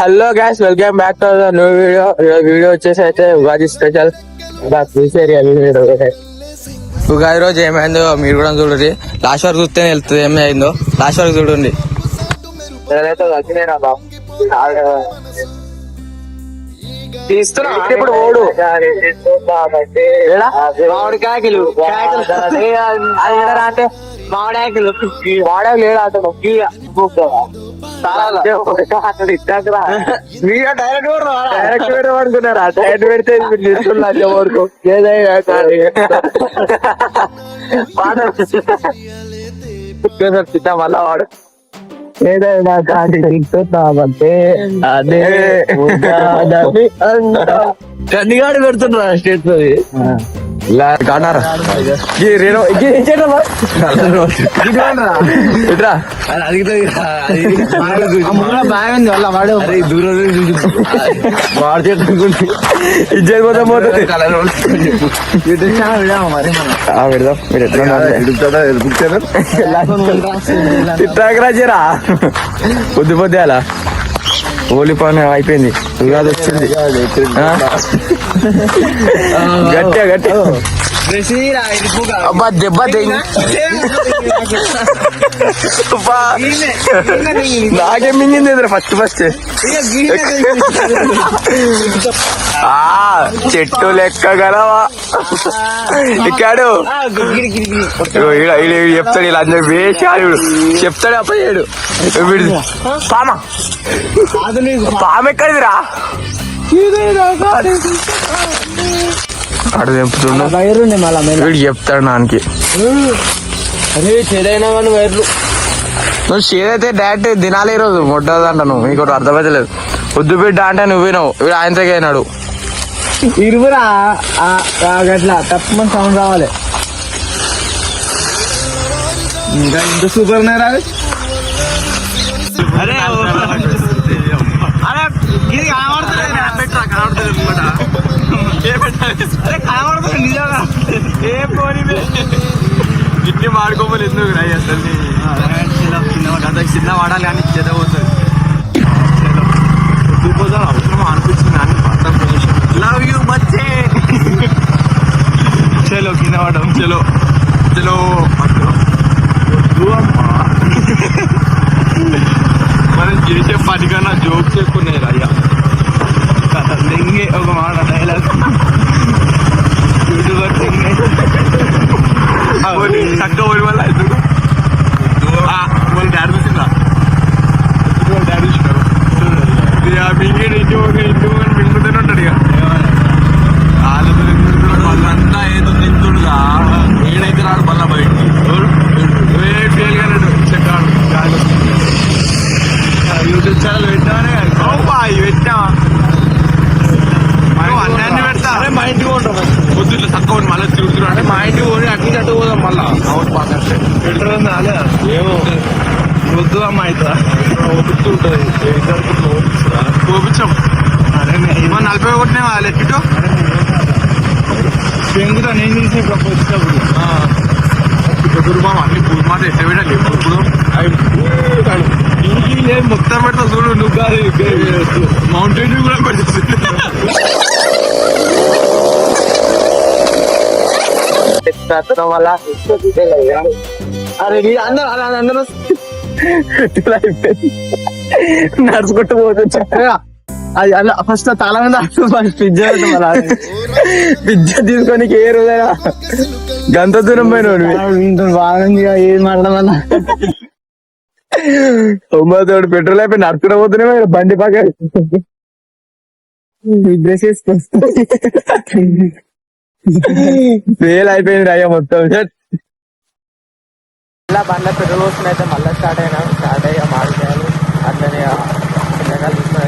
Hello gas, welcome back to new video. Video వచ్చేసి అయితే Ugadi special. Ugadi రోజు ఏమైందో మీరు కూడా చూడండి. లాస్ట్ వరకు చూస్తే వెళ్తుంది ఏమైందో. లాస్ట్ వరకు చూడండి. ఇప్పుడు ఓడు మామిడికాయలు అంటే మామిడాకులు మామిడాకులు ఏడా అంటాను. డైరెక్ట్ పడుకున్నారా? డైరెక్ట్ పెడితే వరకు చిన్న మళ్ళా వాడు ఏదైనా తింటున్నామంటే అదే కన్నిగాడు పెడుతున్నా స్టేట్ బాగుంది వాళ్ళ వాడు దూరం వాడు ఇజ్జత్ పోతే పోతుంది. రాజరా పొద్దు పొద్దు అలా హోలీ పని అయిపోయింది. ఉగాది వచ్చింది. గట్టిగా గట్టి అబ్బా దెబ్బ నాకే మింగింది ఫస్ట్ చెట్టు లెక్క గలవా ఇక్కాడు చెప్తాడు. ఇలా అందరు వేసాడు చెప్తాడు. అప్పయ్యాడు పామ ఎక్కడిదిరా అక్కడ తెంపుతుండ వీడు చెప్తాడు నాన్నకి. అరే చేదైనా కానీ వైర్లు నువ్వు చేదైతే డైరెక్ట్ తినాలి. ఈ రోజు ముట్టదంట. నువ్వు ఇంకోటి అర్థమైతలేదు. వద్దు బిడ్డ అంటే నువ్వు వినవు. వీడు ఆయనతో అయినాడు. ఇరువురా అట్లా తప్పమని సౌండ్ రావాలి. ఇంకా ఇంత సూపర్ రాదు. అరే ఇది కనబడుతుంది నిజంగా. ఏ పోనీ గిట్టి మాడుకోమని ఎందుకు రాయి అసలు చిన్న వాడాలి కానీ చెదపోతుంది. పొద్దుపోతా అవసరం అనిపించింది అని లవ్ యూ బచ్చే. చలో కింద వాడడం చలో చలో మనం చేసే పని కన్నా జోక్స్ ఎక్కున్నాయి అయ్యా. దెంగే ఒక మాట డైలాగ్ యూట్యూబర్ చక్క ఓడి వల్ల వాళ్ళు డాడీ చూసిందా? డాడీ చూసినారు. మింగేడు ఇంటి మింగుతూనే ఉంటాడు. ఇక వాళ్ళంతా ఏదో తింటుడుగా ఏడైతే రాడు మళ్ళా బయటికి ఫెయిల్గాడు చెక్కాడు. యూట్యూబ్ ఛానల్ పెట్టామని పెట్టామా అన్నీ పెడతా. అరే మా ఇంటికి ఉంటాం పొద్దున్న తక్కువ మళ్ళీ తిరుగుతున్నాడు. అంటే మా ఇంటికి పోయి అట్లా అట్టు పోదాం మళ్ళా. అవును బాగా పెట్రోల్ రాలే ఏమో వద్దు అమ్మా అయితే ఒప్పుతుంటుంది. చూపించాం. అరే 40 కొట్టినా వాళ్ళు ఎట్టు పెంగుతా. నేను చూసిన వచ్చినప్పుడు గురుమా అన్ని గురుమాట ఎట్ట పెట్టాలి. ఇప్పుడు ఇంటికి లేదు మొత్తం పెడతా చూడు. నువ్వు కాదు మౌంటైన్ కూడా పెడుతుంది. వల్ల అరే అందరూ నడుచుకుంటూ పోతుంది చక్కగా. అది అలా ఫస్ట్ తల మీద పిజ్జా పిజ్జా తీసుకొని ఏ రోజైనా గంత దూరం పోయిన బాగుంది. ఏది మాట్లాడాల తోడు పెట్రోల్ అయిపోయి నడుచుకుంటూ పోతూనే బండి పక్క డ్రెస్ ఫెయిల్ అయిపోయింది అయ్యా మొత్తం. ఇలా బండ్ల పెట్రోల్ వస్తుంది అయితే మళ్ళీ స్టార్ట్ అయ్యా మాడికాయలు అట్లనే చిన్నగా తీసుకుని